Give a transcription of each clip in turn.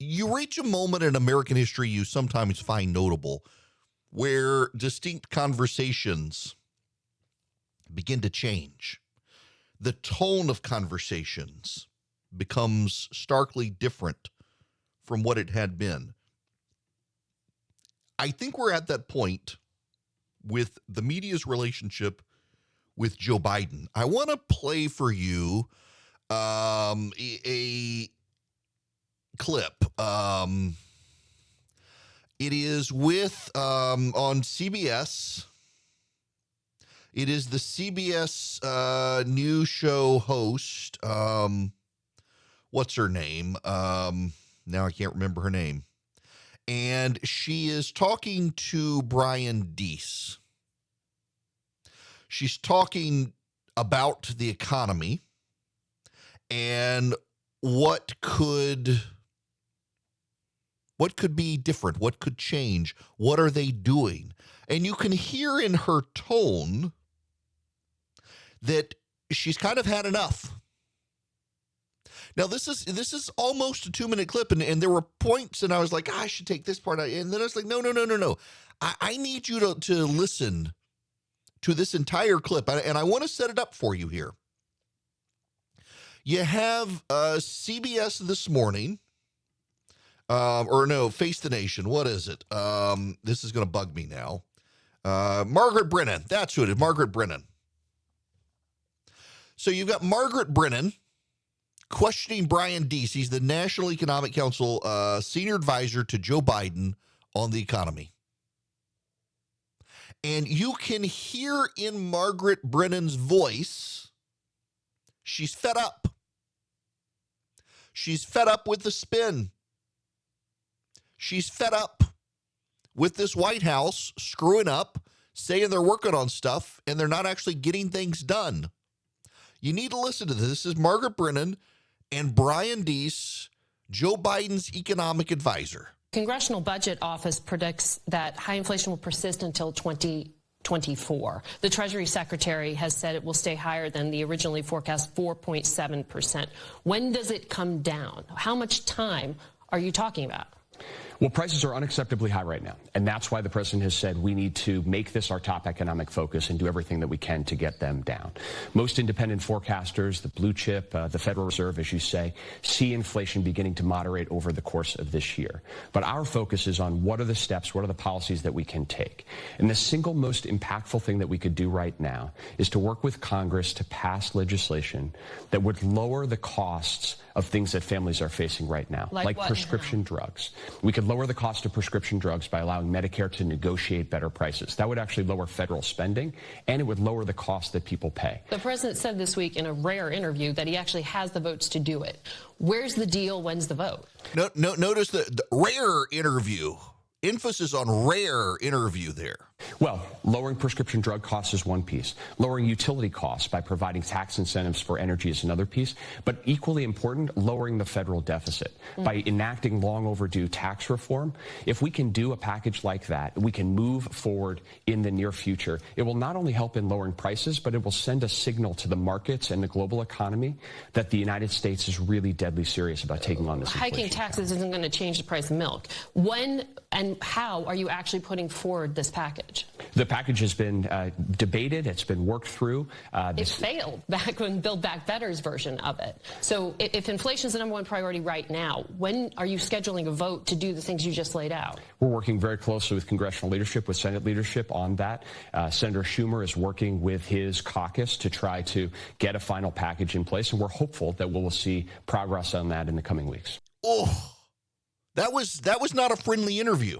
You reach a moment in American history you sometimes find notable where distinct conversations begin to change. The tone of conversations becomes starkly different from what it had been. I think we're at that point with the media's relationship with Joe Biden. I want to play for you a clip. It is with on CBS. It is the CBS news show host. What's her name? Now I can't remember her name. And she is talking to Brian Deese. She's talking about the economy and what could be different, what could change, what are they doing? And you can hear in her tone that she's kind of had enough. Now, this is almost a 2-minute clip, and there were points, and I was like, I should take this part out. And then I was like, no. I need you to listen to this entire clip, and I want to set it up for you here. You have CBS This Morning, Face the Nation. What is it? This is going to bug me now. Margaret Brennan. That's who it is, Margaret Brennan. So you've got Margaret Brennan questioning Brian Deese. He's the National Economic Council senior advisor to Joe Biden on the economy. And you can hear in Margaret Brennan's voice, she's fed up. She's fed up with the spin. She's fed up with this White House screwing up, saying they're working on stuff, and they're not actually getting things done. You need to listen to this. This is Margaret Brennan and Brian Deese, Joe Biden's economic advisor. Congressional Budget Office predicts that high inflation will persist until 2024. The Treasury Secretary has said it will stay higher than the originally forecast 4.7%. When does it come down? How much time are you talking about? Well, prices are unacceptably high right now, and that's why the president has said we need to make this our top economic focus and do everything that we can to get them down. Most independent forecasters, the blue chip, the Federal Reserve, as you say, see inflation beginning to moderate over the course of this year. But our focus is on what are the steps, what are the policies that we can take. And the single most impactful thing that we could do right now is to work with Congress to pass legislation that would lower the costs of things that families are facing right now, like prescription drugs. We could lower the cost of prescription drugs by allowing Medicare to negotiate better prices. That would actually lower federal spending, and it would lower the cost that people pay. The president said this week in a rare interview that he actually has the votes to do it. Where's the deal? When's the vote? No, notice the rare interview. Emphasis on rare interview there. Well, lowering prescription drug costs is one piece. Lowering utility costs by providing tax incentives for energy is another piece. But equally important, lowering the federal deficit by enacting long overdue tax reform. If we can do a package like that, we can move forward in the near future. It will not only help in lowering prices, but it will send a signal to the markets and the global economy that the United States is really deadly serious about taking on this inflation. Hiking taxes isn't going to change the price of milk. When and how are you actually putting forward this package? The package has been debated. It's been worked through. It failed back when Build Back Better's version of it. So if inflation is the number one priority right now, when are you scheduling a vote to do the things you just laid out? We're working very closely with congressional leadership, with Senate leadership on that. Senator Schumer is working with his caucus to try to get a final package in place, and we're hopeful that we'll see progress on that in the coming weeks. Oh, that was not a friendly interview.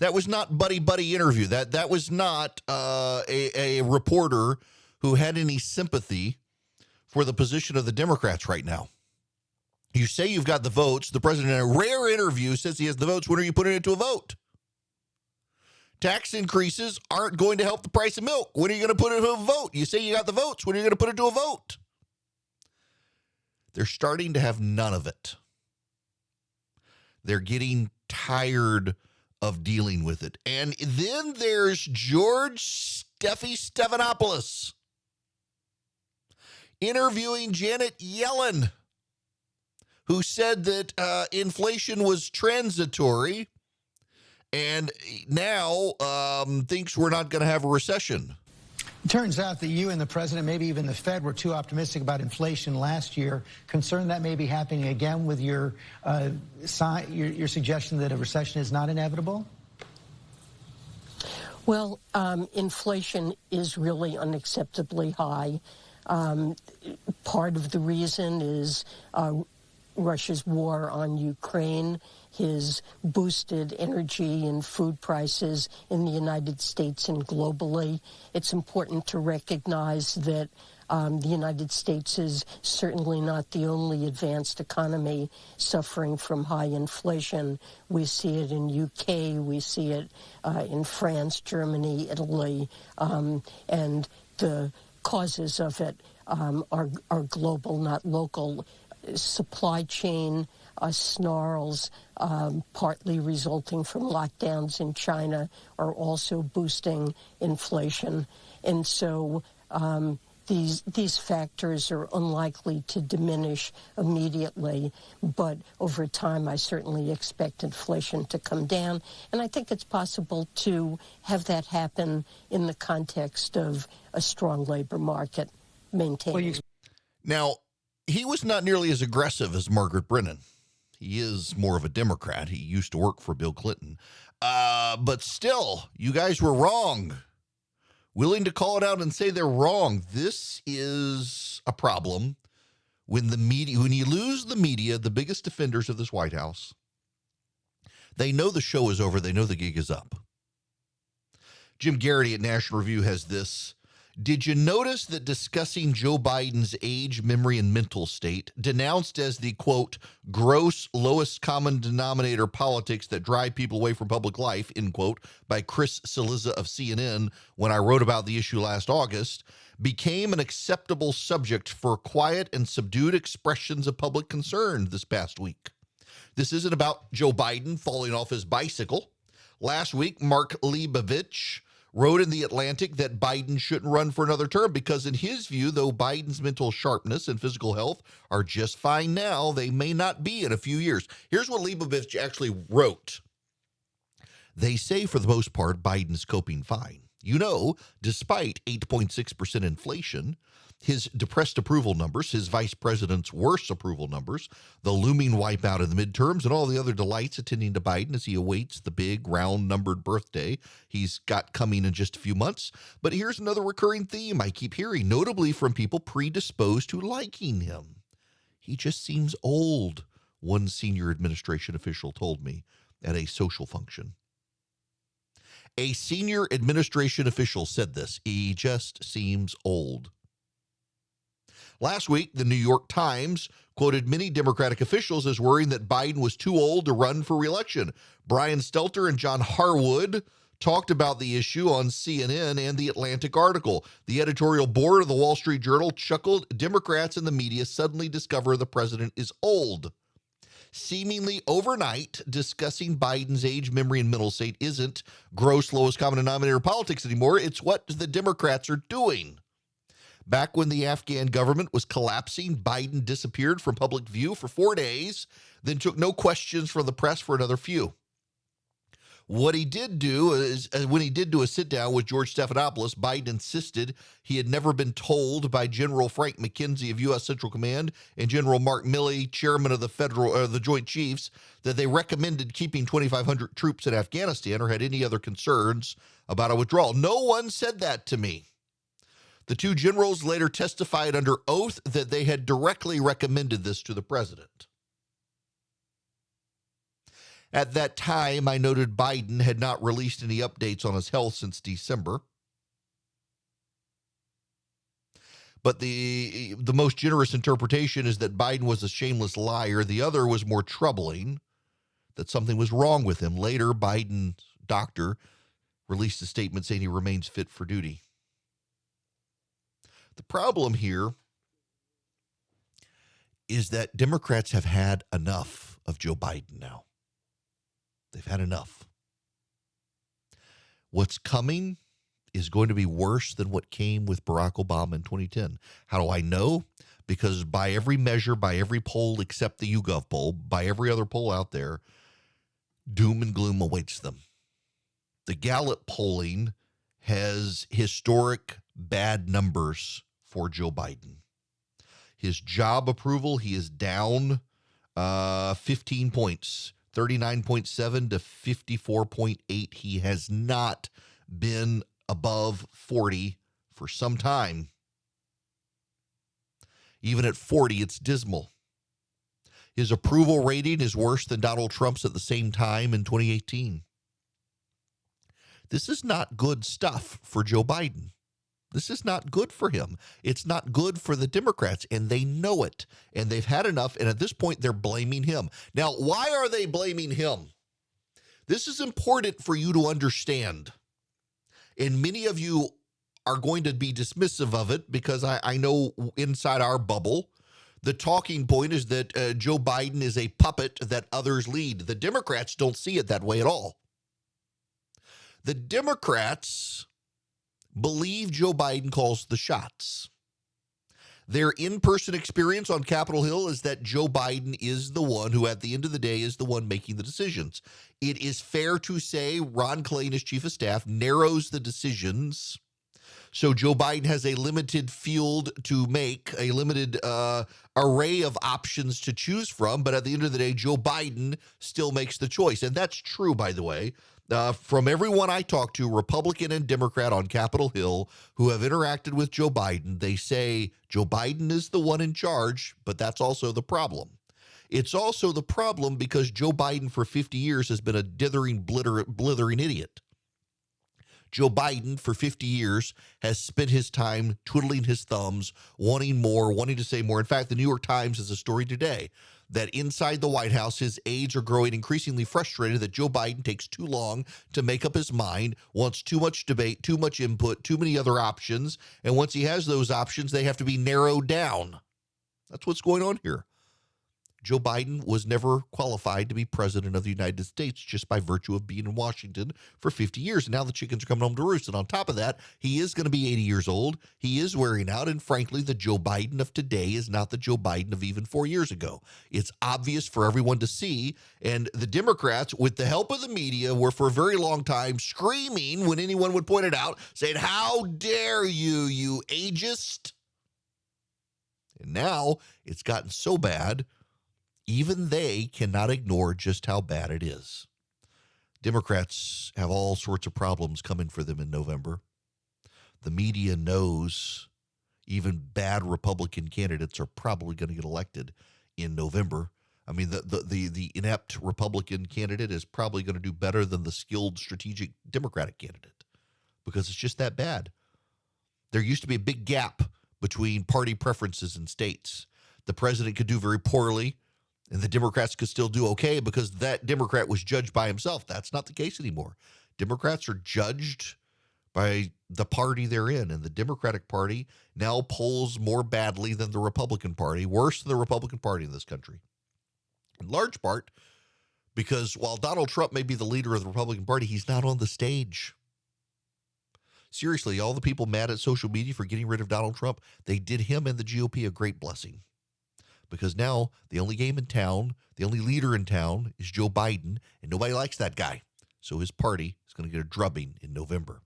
That was not buddy interview. That was not a reporter who had any sympathy for the position of the Democrats right now. You say you've got the votes. The president in a rare interview says he has the votes. When are you putting it to a vote? Tax increases aren't going to help the price of milk. When are you going to put it to a vote? You say you got the votes. When are you going to put it to a vote? They're starting to have none of it. They're getting tired of dealing with it. And then there's George Stephanopoulos interviewing Janet Yellen, who said that inflation was transitory and now thinks we're not going to have a recession. It turns out that you and the president, maybe even the Fed, were too optimistic about inflation last year. Concerned that may be happening again with your suggestion that a recession is not inevitable? Well, inflation is really unacceptably high. Part of the reason is Russia's war on Ukraine, his boosted energy and food prices in the United States and globally. It's important to recognize that the United States is certainly not the only advanced economy suffering from high inflation. We see it in UK, we see it in France, Germany, Italy, and the causes of it are global, not local. Supply chain snarls, partly resulting from lockdowns in China, are also boosting inflation. And so these factors are unlikely to diminish immediately, but over time I certainly expect inflation to come down. And I think it's possible to have that happen in the context of a strong labor market maintaining. Now, he was not nearly as aggressive as Margaret Brennan. He is more of a Democrat. He used to work for Bill Clinton. But still, you guys were wrong. Willing to call it out and say they're wrong. This is a problem when the media, when you lose the media, the biggest defenders of this White House, they know the show is over. They know the gig is up. Jim Garrity at National Review has this. Did you notice that discussing Joe Biden's age, memory, and mental state, denounced as the, quote, gross lowest common denominator politics that drive people away from public life, end quote, by Chris Cillizza of CNN when I wrote about the issue last August, became an acceptable subject for quiet and subdued expressions of public concern this past week? This isn't about Joe Biden falling off his bicycle. Last week, Mark Leibovich wrote in The Atlantic that Biden shouldn't run for another term because in his view, though Biden's mental sharpness and physical health are just fine now, they may not be in a few years. Here's what Leibovich actually wrote. They say for the most part, Biden's coping fine. You know, despite 8.6% inflation, his depressed approval numbers, his vice president's worse approval numbers, the looming wipeout of the midterms, and all the other delights attending to Biden as he awaits the big round-numbered birthday he's got coming in just a few months. But here's another recurring theme I keep hearing, notably from people predisposed to liking him. He just seems old, one senior administration official told me at a social function. A senior administration official said this. He just seems old. Last week, the New York Times quoted many Democratic officials as worrying that Biden was too old to run for re-election. Brian Stelter and John Harwood talked about the issue on CNN and the Atlantic article. The editorial board of the Wall Street Journal chuckled. Democrats and the media suddenly discover the president is old. Seemingly overnight, discussing Biden's age, memory, and mental state isn't gross lowest common denominator politics anymore. It's what the Democrats are doing. Back when the Afghan government was collapsing, Biden disappeared from public view for 4 days, then took no questions from the press for another few. What he did do is, when he did do a sit-down with George Stephanopoulos, Biden insisted he had never been told by General Frank McKenzie of U.S. Central Command and General Mark Milley, chairman of the Joint Chiefs, that they recommended keeping 2,500 troops in Afghanistan or had any other concerns about a withdrawal. No one said that to me. The two generals later testified under oath that they had directly recommended this to the president. At that time, I noted Biden had not released any updates on his health since December. But the most generous interpretation is that Biden was a shameless liar. The other was more troubling, that something was wrong with him. Later, Biden's doctor released a statement saying he remains fit for duty. The problem here is that Democrats have had enough of Joe Biden now. They've had enough. What's coming is going to be worse than what came with Barack Obama in 2010. How do I know? because by every measure, by every poll except the YouGov poll, by every other poll out there, doom and gloom awaits them. The Gallup polling has historic bad numbers for Joe Biden. His job approval, he is down 15 points, 39.7 to 54.8. He has not been above 40 for some time. Even at 40, it's dismal. His approval rating is worse than Donald Trump's at the same time in 2018. This is not good stuff for Joe Biden. This is not good for him. It's not good for the Democrats, and they know it. And they've had enough, and at this point, they're blaming him. Now, why are they blaming him? This is important for you to understand. And many of you are going to be dismissive of it because I know inside our bubble, the talking point is that Joe Biden is a puppet that others lead. The Democrats don't see it that way at all. The Democrats believe Joe Biden calls the shots. Their in-person experience on Capitol Hill is that Joe Biden is the one who, at the end of the day, is the one making the decisions. It is fair to say Ron Klain, as chief of staff, narrows the decisions. So Joe Biden has a limited field to make, a limited array of options to choose from. But at the end of the day, Joe Biden still makes the choice. And that's true, by the way. From everyone I talk to, Republican and Democrat on Capitol Hill, who have interacted with Joe Biden, they say Joe Biden is the one in charge, but that's also the problem. It's also the problem because Joe Biden for 50 years has been a dithering, blithering idiot. Joe Biden for 50 years has spent his time twiddling his thumbs, wanting more, wanting to say more. In fact, the New York Times has a story today that inside the White House, his aides are growing increasingly frustrated that Joe Biden takes too long to make up his mind, wants too much debate, too much input, too many other options. And once he has those options, they have to be narrowed down. That's what's going on here. Joe Biden was never qualified to be president of the United States just by virtue of being in Washington for 50 years. And now the chickens are coming home to roost. And on top of that, he is going to be 80 years old. He is wearing out. And frankly, the Joe Biden of today is not the Joe Biden of even 4 years ago. It's obvious for everyone to see. And the Democrats, with the help of the media, were for a very long time screaming when anyone would point it out, saying, "How dare you, you ageist?" And now it's gotten so bad, even they cannot ignore just how bad it is. Democrats have all sorts of problems coming for them in November. The media knows even bad Republican candidates are probably going to get elected in November. I mean, the inept Republican candidate is probably going to do better than the skilled strategic Democratic candidate because it's just that bad. There used to be a big gap between party preferences in states. The president could do very poorly, and the Democrats could still do okay because that Democrat was judged by himself. That's not the case anymore. Democrats are judged by the party they're in, and the Democratic Party now polls more badly than the Republican Party, worse than the Republican Party in this country. In large part because while Donald Trump may be the leader of the Republican Party, he's not on the stage. Seriously, all the people mad at social media for getting rid of Donald Trump, they did him and the GOP a great blessing. Because now the only game in town, the only leader in town is Joe Biden, and nobody likes that guy. So his party is going to get a drubbing in November.